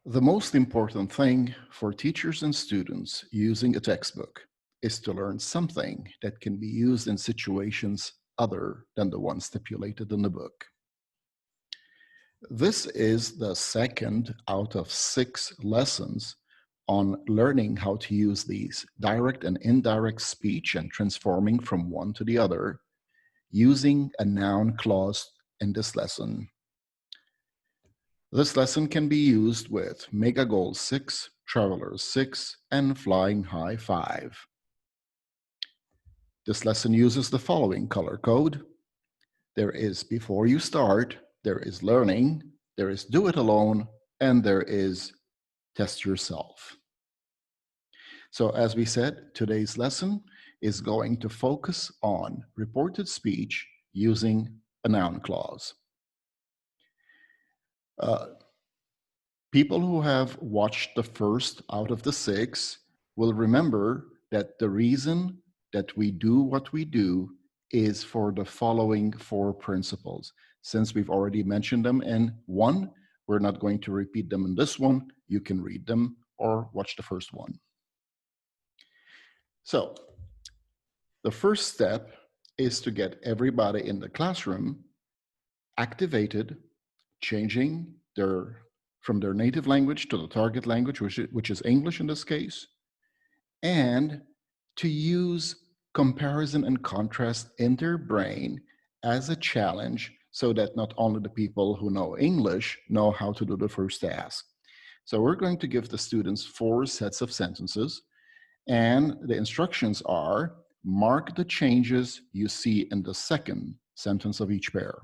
The most important thing for teachers and students using a textbook is to learn something that can be used in situations other than the ones stipulated in the book. This is the second out of 6 lessons on learning how to use these direct and indirect speech and transforming from one to the other using a noun clause in this lesson. This lesson can be used with Mega Goal 6, Traveler 6, and Flying High 5. This lesson uses the following color code. There is before you start, there is learning, there is do it alone, and there is test yourself. So as we said, today's lesson is going to focus on reported speech using a noun clause. People who have watched the first out of the 6 will remember that the reason that we do what we do is for the following 4 principles. Since we've already mentioned them in 1, we're not going to repeat them in this one. You can read them or watch the first one. So the first step is to get everybody in the classroom activated, changing from their native language to the target language, which is English in this case, and to use comparison and contrast in their brain as a challenge so that not only the people who know English know how to do the first task. So we're going to give the students 4 sets of sentences, and the instructions are mark the changes you see in the second sentence of each pair.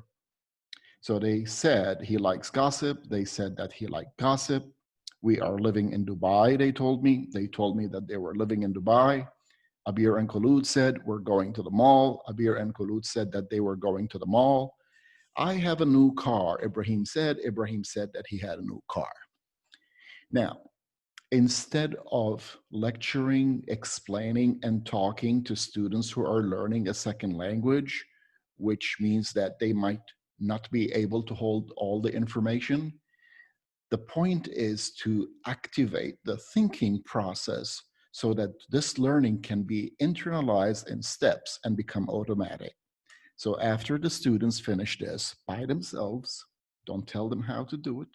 So they said he likes gossip. They said that he liked gossip. We are living in Dubai, they told me. They told me that they were living in Dubai. Abir and Khulud said, we're going to the mall. Abir and Khulud said that they were going to the mall. I have a new car, Ibrahim said. Ibrahim said that he had a new car. Now, instead of lecturing, explaining, and talking to students who are learning a second language, which means that they might not be able to hold all the information, the point is to activate the thinking process so that this learning can be internalized in steps and become automatic. So after the students finish this by themselves, don't tell them how to do it,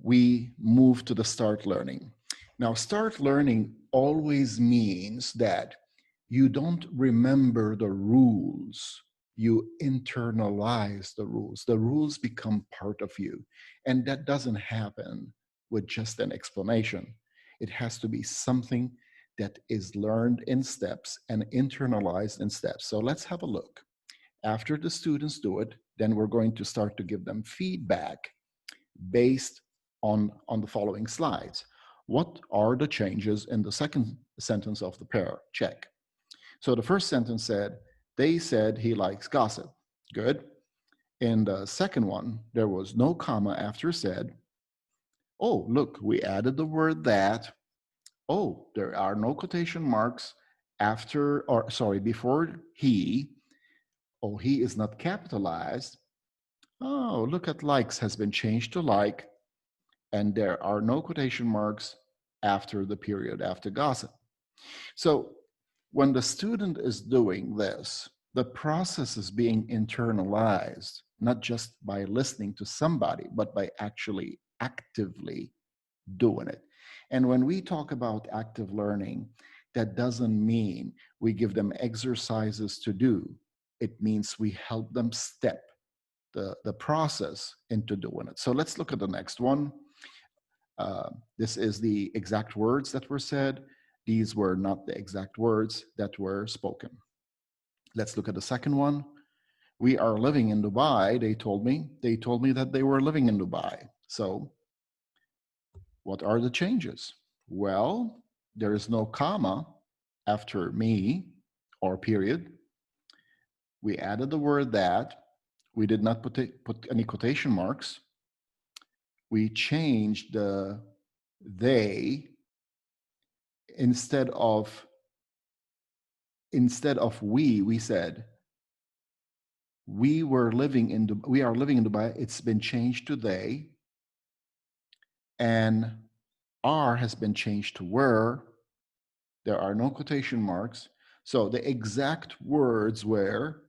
we move to the start learning. Now, start learning always means that you don't remember the rules, you internalize the rules. The rules become part of you. And that doesn't happen with just an explanation. It has to be something that is learned in steps and internalized in steps. So let's have a look. After the students do it, then we're going to start to give them feedback based on the following slides. What are the changes in the second sentence of the pair? Check. So the first sentence said, they said he likes gossip. Good. In the second one, there was no comma after said. Oh, look, we added the word that. Oh, there are no quotation marks after, or sorry, before he. Oh, he is not capitalized. Oh, look at likes has been changed to like, and there are no quotation marks after the period after gossip. So when the student is doing this, the process is being internalized, not just by listening to somebody, but by actually actively doing it. And when we talk about active learning, that doesn't mean we give them exercises to do. It means we help them step the process into doing it. So let's look at the next one. This is the exact words that were said. These were not the exact words that were spoken. Let's look at the second one. We are living in Dubai, they told me. They told me that they were living in Dubai. So what are the changes? Well, there is no comma after me or period. We added the word that. We did not put any quotation marks. We changed the they instead of we said we are living in Dubai. It's been changed to they. and are has been changed to were. There are no quotation marks. So the exact words were,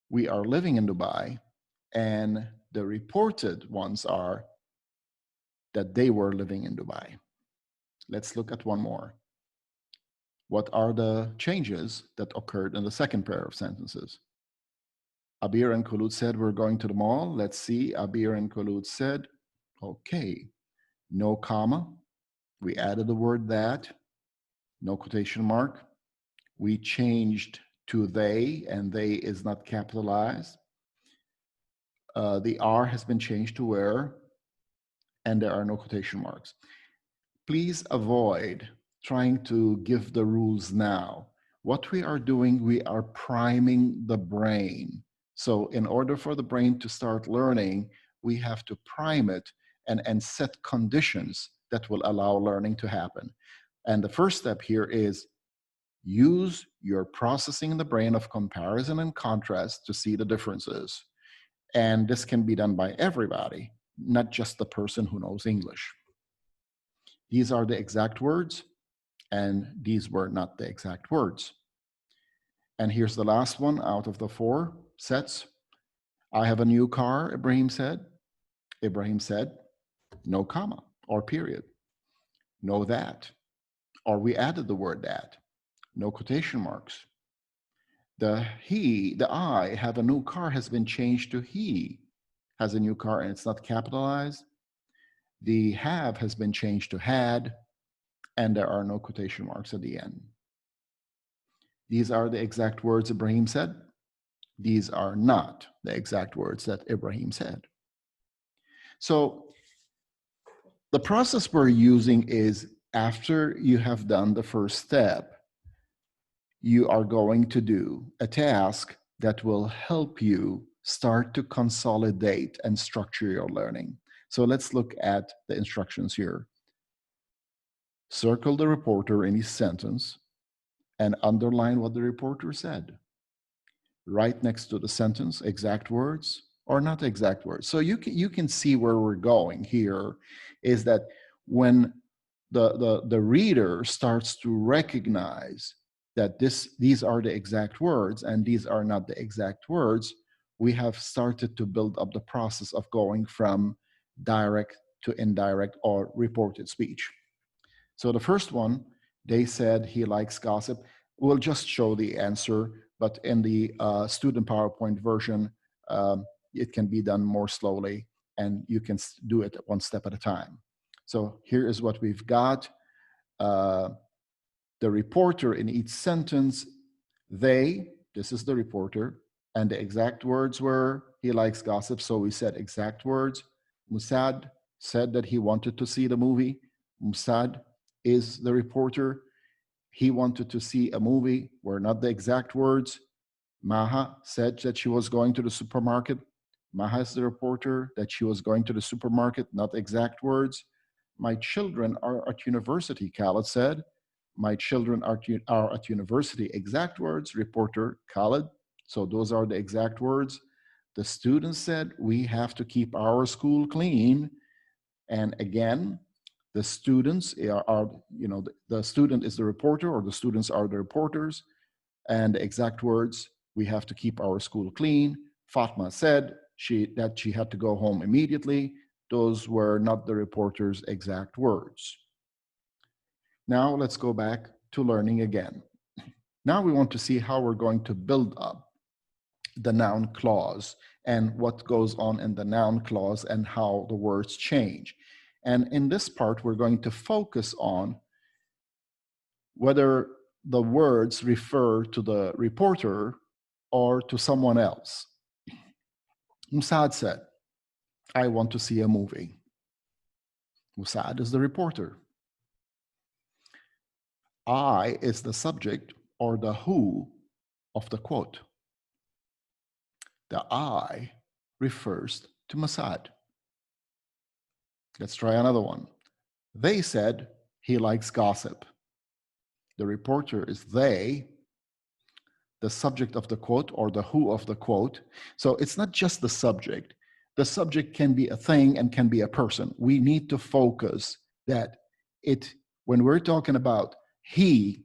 we are living in Dubai, and the reported ones are that they were living in Dubai. Let's look at one more. What are the changes that occurred in the second pair of sentences? Abir and Khulud said, we're going to the mall. Let's see. Abir and Khulud said, okay, no comma. We added the word that, no quotation mark. We changed to they, and they is not capitalized. The are has been changed to were, and there are no quotation marks. Please avoid trying to give the rules now. What we are doing, we are priming the brain. So in order for the brain to start learning, we have to prime it and set conditions that will allow learning to happen. And the first step here is use your processing in the brain of comparison and contrast to see the differences. And this can be done by everybody, not just the person who knows English. These are the exact words, and these were not the exact words. And here's the last one out of the 4 sets. I have a new car, Ibrahim said. Ibrahim said, no comma or period. No that. Or we added the word that. No quotation marks. The I have a new car has been changed to he has a new car, and it's not capitalized. The have has been changed to had, and there are no quotation marks at the end. These are the exact words Ibrahim said. These are not the exact words that Ibrahim said. So the process we're using is, after you have done the first step, you are going to do a task that will help you start to consolidate and structure your learning. So let's look at the instructions here. Circle the reporter in each sentence and underline what the reporter said. Right next to the sentence, exact words or not exact words. So you can see where we're going here is that when the reader starts to recognize that these are the exact words and these are not the exact words, we have started to build up the process of going from direct to indirect or reported speech. So the first one, they said he likes gossip. We'll just show the answer, but in the student PowerPoint version, it can be done more slowly, and you can do it one step at a time. So here is what we've got. The reporter in each sentence, this is the reporter, and the exact words were, he likes gossip, so we said exact words. Musad said that he wanted to see the movie. Musad is the reporter. He wanted to see a movie, were not the exact words. Maha said that she was going to the supermarket. Maha is the reporter, that she was going to the supermarket, not exact words. My children are at university, Khaled said. My children are at university, exact words, reporter Khaled. So those are the exact words. The students said, we have to keep our school clean. And again, the students are the student is the reporter, or the students are the reporters. And the exact words, we have to keep our school clean. Fatma said that she had to go home immediately. Those were not the reporter's exact words. Now let's go back to learning again. Now we want to see how we're going to build up the noun clause and what goes on in the noun clause and how the words change. And in this part, we're going to focus on whether the words refer to the reporter or to someone else. Musad said, I want to see a movie. Musad is the reporter. I is the subject or the who of the quote. The I refers to Musad. Let's try another one. They said he likes gossip. The reporter is they, the subject of the quote or the who of the quote. So it's not just the subject. the subject can be a thing and can be a person. We need to focus that when we're talking about he,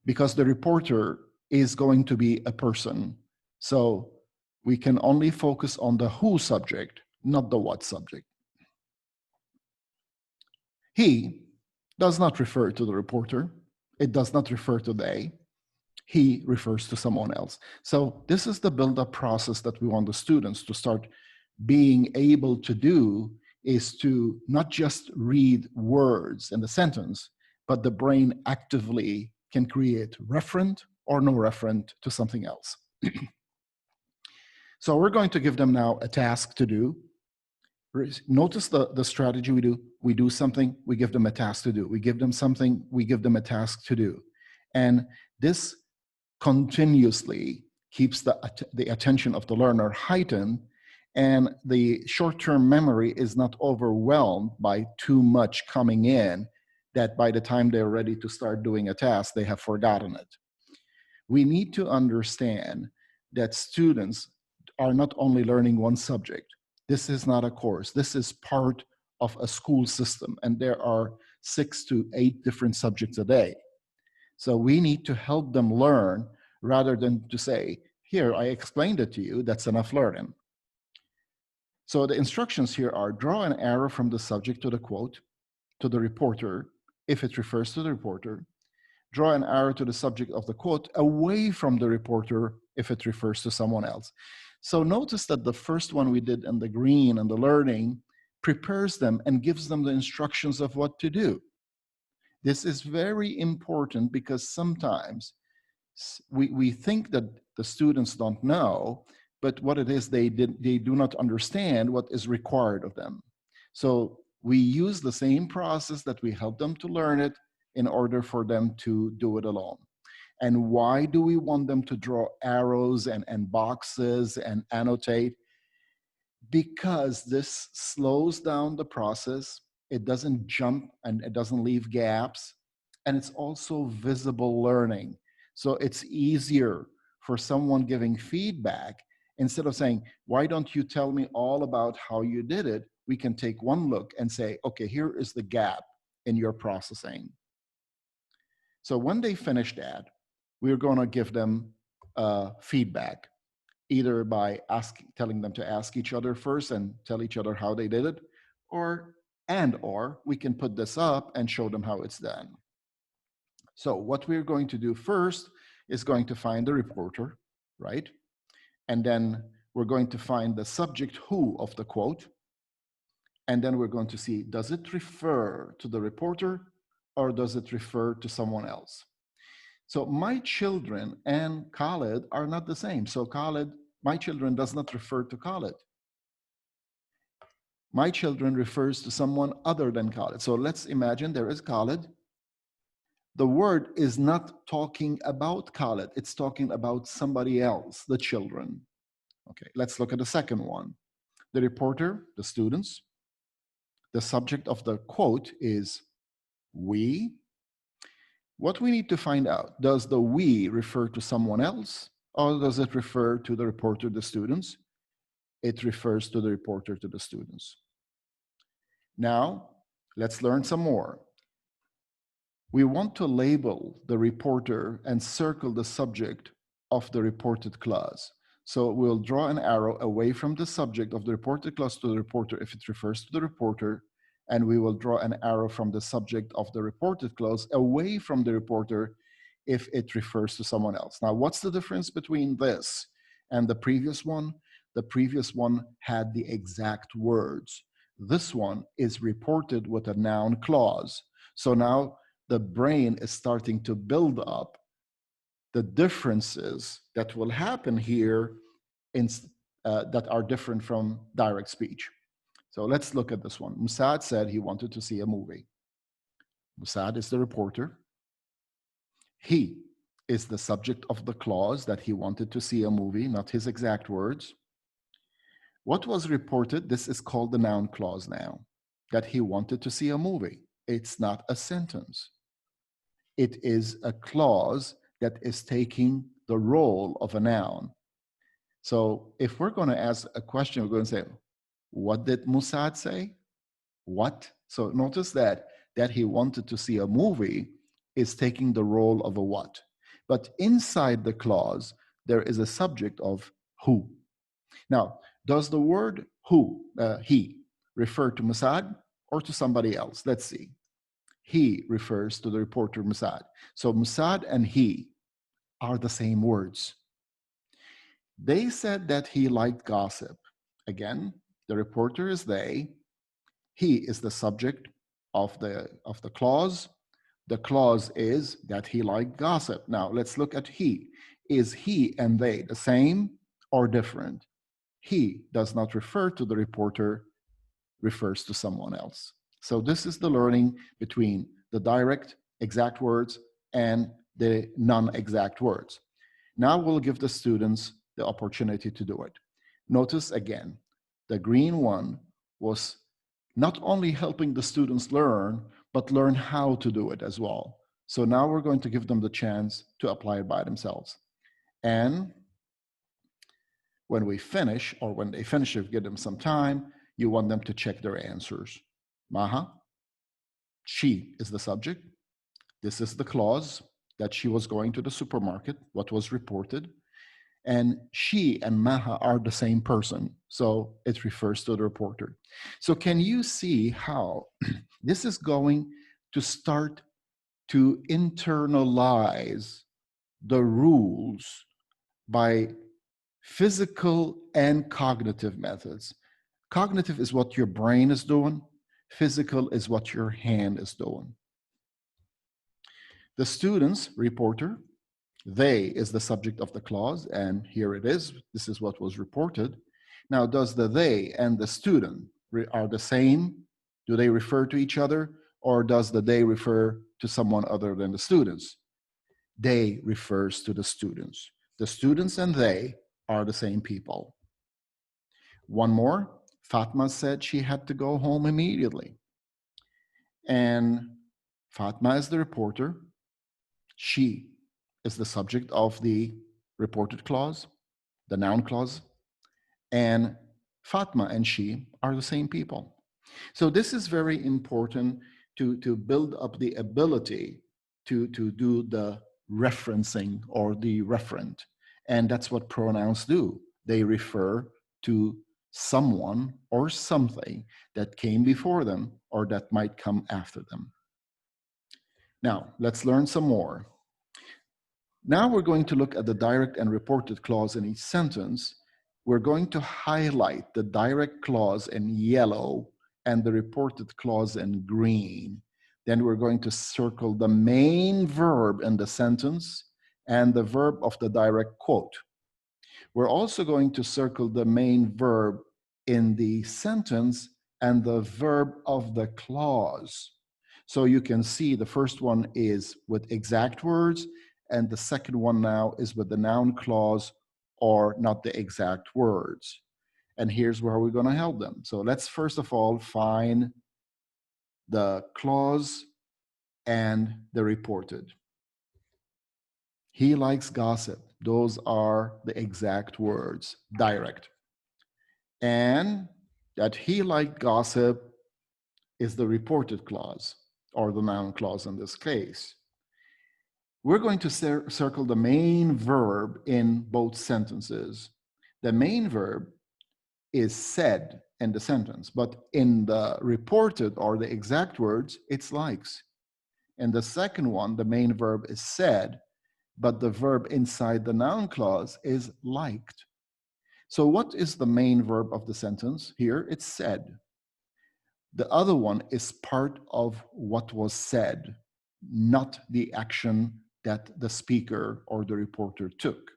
because the reporter is going to be a person. So we can only focus on the who subject, not the what subject. He does not refer to the reporter. It does not refer to they. He refers to someone else. So this is the build-up process that we want the students to start being able to do, is to not just read words in the sentence, but the brain actively can create referent or no referent to something else. So we're going to give them now a task to do. Notice the strategy we do. We do something, we give them a task to do. We give them something, we give them a task to do. And this continuously keeps the attention of the learner heightened, and the short-term memory is not overwhelmed by too much coming in, that by the time they're ready to start doing a task, they have forgotten it. We need to understand that students are not only learning one subject. This is not a course. This is part of a school system, and there are 6 to 8 different subjects a day. So we need to help them learn rather than to say, here, I explained it to you, that's enough learning. So the instructions here are: draw an arrow from the subject to the quote, to the reporter, if it refers to the reporter. Draw an arrow to the subject of the quote away from the reporter if it refers to someone else. So notice that the first one we did in the green and the learning prepares them and gives them the instructions of what to do. This is very important because sometimes we think that the students don't know, but what it is, they do not understand what is required of them. So we use the same process that we help them to learn it in order for them to do it alone. And why do we want them to draw arrows and boxes and annotate? Because this slows down the process. It doesn't jump and it doesn't leave gaps. And it's also visible learning. So it's easier for someone giving feedback. Instead of saying, why don't you tell me all about how you did it? We can take one look and say, okay, here is the gap in your processing. So when they finish that, we're going to give them feedback, either by telling them to ask each other first and tell each other how they did it, or we can put this up and show them how it's done. So what we're going to do first is going to find the reporter, right? And then we're going to find the subject who of the quote. And then we're going to see, does it refer to the reporter or does it refer to someone else? So my children and Khalid are not the same. So Khalid, my children does not refer to Khalid. My children refers to someone other than Khalid. So let's imagine there is Khalid. The word is not talking about Khalid. It's talking about somebody else, the children. Okay, let's look at the second one. The reporter, the students. The subject of the quote is we. What we need to find out, does the we refer to someone else or does it refer to the reporter, the students? It refers to the reporter, to the students. Now, let's learn some more. We want to label the reporter and circle the subject of the reported clause. So we'll draw an arrow away from the subject of the reported clause to the reporter if it refers to the reporter, and we will draw an arrow from the subject of the reported clause away from the reporter if it refers to someone else. Now, what's the difference between this and the previous one? The previous one had the exact words. This one is reported with a noun clause. So now the brain is starting to build up the differences that will happen here that are different from direct speech. So let's look at this one. Musad said he wanted to see a movie. Musad is the reporter. He is the subject of the clause that he wanted to see a movie, not his exact words. What was reported, this is called the noun clause now, that he wanted to see a movie. It's not a sentence. It is a clause that is taking the role of a noun. So if we're going to ask a question, we're going to say, What did Musad say? What? So notice that he wanted to see a movie is taking the role of a what. But inside the clause, there is a subject of who. Now, does the word who, he, refer to Musad or to somebody else? Let's see. He refers to the reporter Musad. So Musad and he are the same words. They said that he liked gossip. Again, the reporter is they. He is the subject of the clause. The clause is that he liked gossip. Now let's look at he. Is he and they the same or different? He does not refer to the reporter, refers to someone else. So this is the learning between the direct exact words and the non-exact words. Now we'll give the students the opportunity to do it. Notice again, the green one was not only helping the students learn, but learn how to do it as well. So now we're going to give them the chance to apply it by themselves. And when we finish, or when they finish, if you give them some time, you want them to check their answers. Maha, she is the subject. This is the clause that she was going to the supermarket, what was reported. And she and Maha are the same person. So it refers to the reporter. So can you see how this is going to start to internalize the rules by physical and cognitive methods? Cognitive is what your brain is doing. Physical is what your hand is doing. The students, reporter, they is the subject of the clause, and here it is. This is what was reported. Now, does the they and the student are the same? Do they refer to each other, or does the they refer to someone other than the students? They refers to the students. The students and they are the same people. One more, Fatma said she had to go home immediately. And Fatma is the reporter. She is the subject of the reported clause, the noun clause, and Fatma and she are the same people. So this is very important to build up the ability to do the referencing or the referent. And that's what pronouns do. They refer to someone or something that came before them or that might come after them. Now, let's learn some more. Now we're going to look at the direct and reported clause in each sentence. We're going to highlight the direct clause in yellow and the reported clause in green. Then we're going to circle the main verb in the sentence and the verb of the direct quote. We're also going to circle the main verb in the sentence and the verb of the clause. So you can see the first one is with exact words, and the second one now is with the noun clause or not the exact words. And here's where we're going to help them. So let's first of all find the clause and the reported. He likes gossip. Those are the exact words, direct. And that he liked gossip is the reported clause, or the noun clause in this case. We're going to circle the main verb in both sentences. The main verb is said in the sentence, but in the reported or the exact words, it's likes. In the second one, the main verb is said, but the verb inside the noun clause is liked. So what is the main verb of the sentence? Here, it's said. The other one is part of what was said, not the action that the speaker or the reporter took.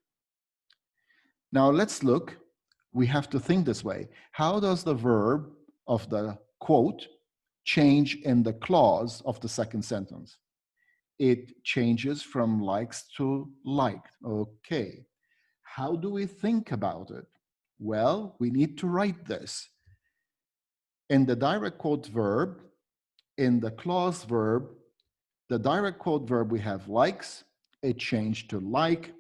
Now let's look. We have to think this way. How does the verb of the quote change in the clause of the second sentence? It changes from likes to liked. Okay. How do we think about it? Well, we need to write this. In the direct quote verb, in the clause verb, the direct quote verb, we have likes, it changed to like,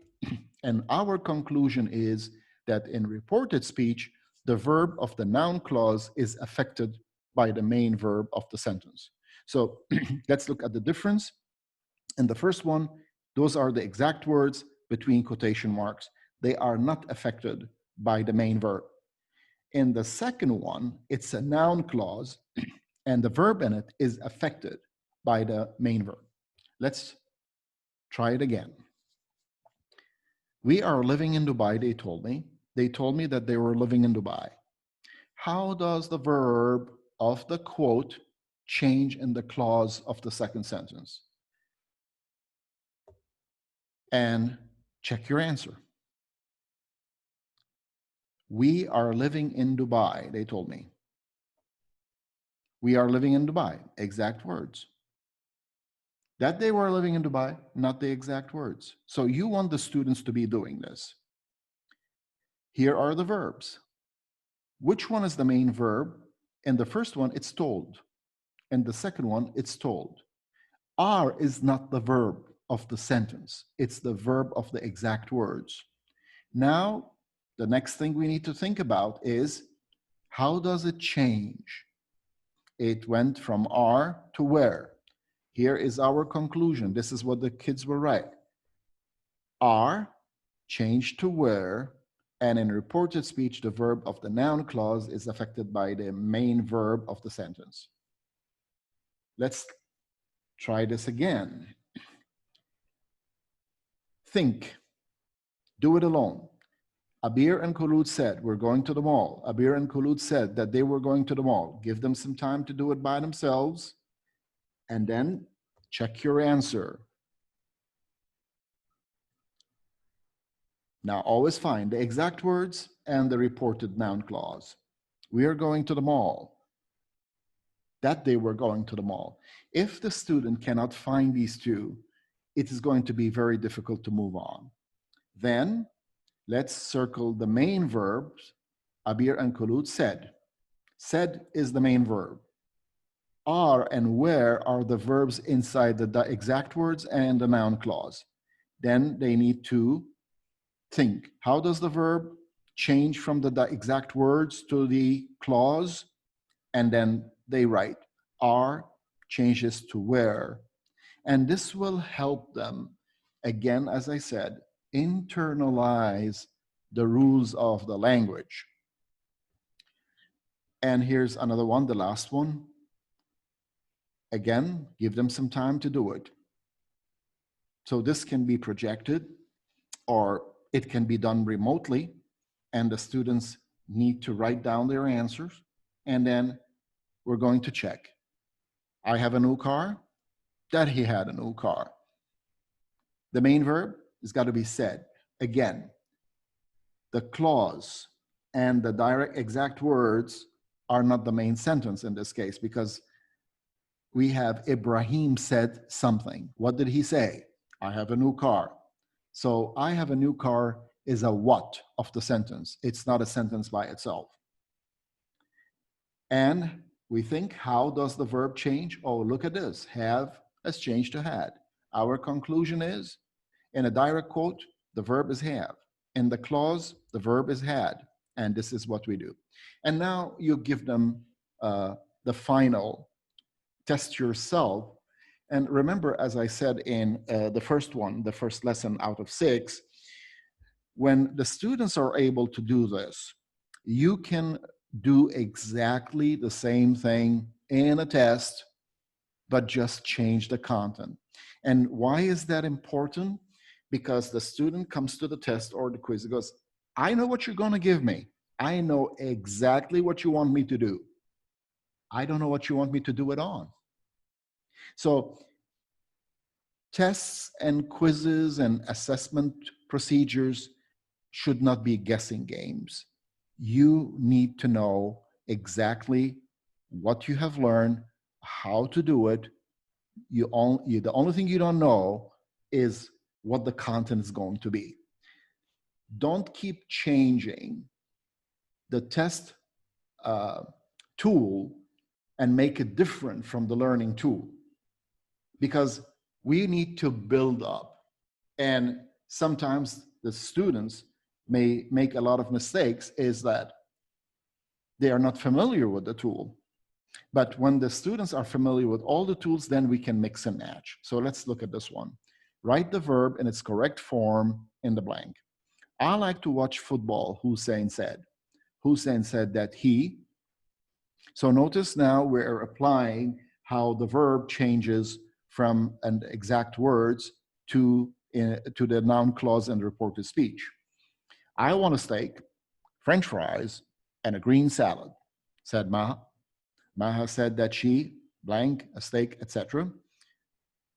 and our conclusion is that in reported speech, the verb of the noun clause is affected by the main verb of the sentence. So let's look at the difference. In the first one, those are the exact words between quotation marks. They are not affected by the main verb. In the second one, it's a noun clause, and the verb in it is affected by the main verb. Let's try it again. We are living in Dubai, they told me. They told me that they were living in Dubai. How does the verb of the quote change in the clause of the second sentence? And check your answer. We are living in Dubai, they told me. We are living in Dubai, exact words. That they were living in Dubai, not the exact words. So you want the students to be doing this. Here are the verbs. Which one is the main verb? In the first one, it's told. In the second one, it's told. Are is not the verb of the sentence. It's the verb of the exact words. Now, the next thing we need to think about is, how does it change? It went from are to where. Here is our conclusion. This is what the kids will write. Are changed to where, and in reported speech, the verb of the noun clause is affected by the main verb of the sentence. Let's try this again. Think. Do it alone. Abir and Khulud said, we're going to the mall. Abir and Khulud said that they were going to the mall. Give them some time to do it by themselves, and then check your answer. Now, always find the exact words and the reported noun clause. We are going to the mall. That they were going to the mall. If the student cannot find these two, it is going to be very difficult to move on. Then let's circle the main verbs. Abir and Khulud said. Said is the main verb. Are and where are the verbs inside the exact words and the noun clause. Then they need to think. How does the verb change from the exact words to the clause? And then they write, are changes to where. And this will help them, again, as I said, internalize the rules of the language. And here's another one, the last one. Again, give them some time to do it. So this can be projected, or it can be done remotely, and the students need to write down their answers, and then we're going to check. I have a new car, that he had a new car. The main verb has got to be said. Again, the clause and the direct exact words are not the main sentence in this case, because we have Ibrahim said something. What did he say? I have a new car. So I have a new car is a what of the sentence. It's not a sentence by itself. And we think, how does the verb change? Oh, look at this. Have has changed to had. Our conclusion is, in a direct quote, the verb is have. In the clause, the verb is had. And this is what we do. And now you give them the final test yourself. And remember, as I said in the first one, the first lesson out of 6, when the students are able to do this, you can do exactly the same thing in a test, but just change the content. And why is that important? Because the student comes to the test or the quiz and goes, I know what you're going to give me. I know exactly what you want me to do. I don't know what you want me to do it on. So tests and quizzes and assessment procedures should not be guessing games. You need to know exactly what you have learned, how to do it. The only thing you don't know is what the content is going to be. Don't keep changing the test tool and make it different from the learning tool, because we need to build up. And sometimes the students may make a lot of mistakes, is that They are not familiar with the tool. But when the students are familiar with all the tools, then we can mix and match. So let's look at this one. Write the verb in its correct form in the blank. I like to watch football, Hussein said. Hussein said that he. So notice now we're applying how the verb changes from an exact words to the noun clause and reported speech. I want a steak, French fries, and a green salad, said Maha. Maha said that she, blank, a steak, etc.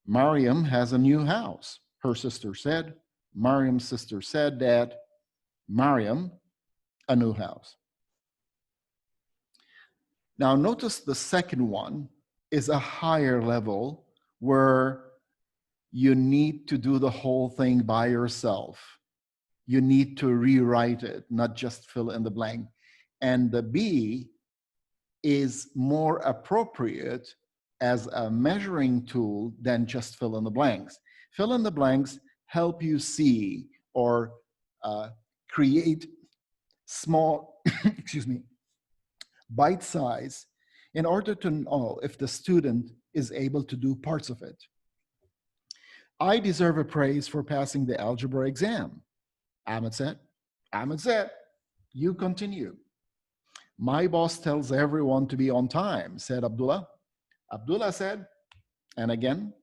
Mariam has a new house, her sister said. Mariam's sister said that Mariam, a new house. Now notice the second one is a higher level where you need to do the whole thing by yourself. You need to rewrite it, not just fill in the blank. And the B is more appropriate as a measuring tool than just fill in the blanks. Fill in the blanks help you see or create small, excuse me, bite size in order to know if the student is able to do parts of it. I deserve a praise for passing the algebra exam, Ahmed said. Ahmed said, you continue. My boss tells everyone to be on time, said Abdullah. Abdullah said, and again,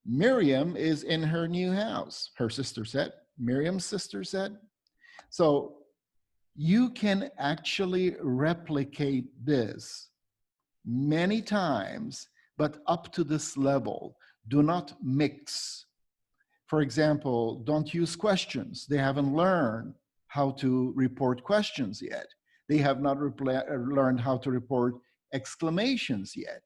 Miriam is in her new house, her sister said. Miriam's sister said. So you can actually replicate this many times, but up to this level. Do not mix. For example, don't use questions. They haven't learned how to report questions yet. They have not learned how to report exclamations yet.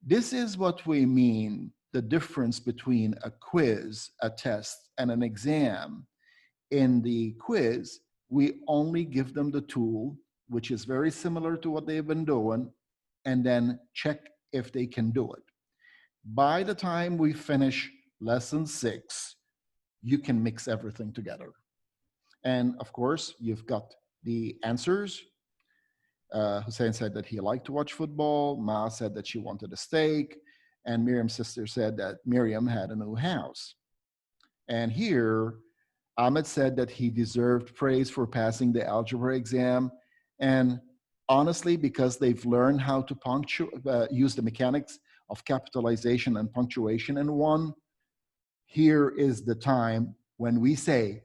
This is what we mean, the difference between a quiz, a test, and an exam. In the quiz, we only give them the tool, which is very similar to what they've been doing, and then check if they can do it. By the time we finish lesson 6, you can mix everything together. And of course, you've got the answers. Hussein said that he liked to watch football. Ma said that she wanted a steak. And Miriam's sister said that Miriam had a new house. And here, Ahmed said that he deserved praise for passing the algebra exam. And honestly, because they've learned how to use the mechanics of capitalization and punctuation in one, here is the time when we say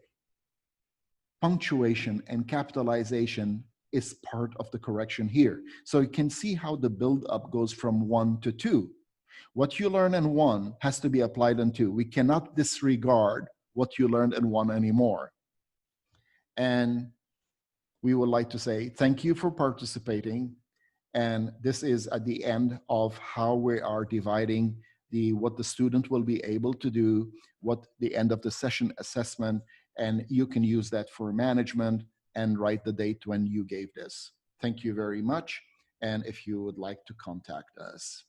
punctuation and capitalization is part of the correction here. So you can see how the build-up goes from 1 to 2. What you learn in 1 has to be applied in 2. We cannot disregard what you learned in 1 anymore. And we would like to say thank you for participating. And this is at the end of how we are dividing what the student will be able to do, what the end of the session assessment, and you can use that for management and write the date when you gave this. Thank you very much. And if you would like to contact us.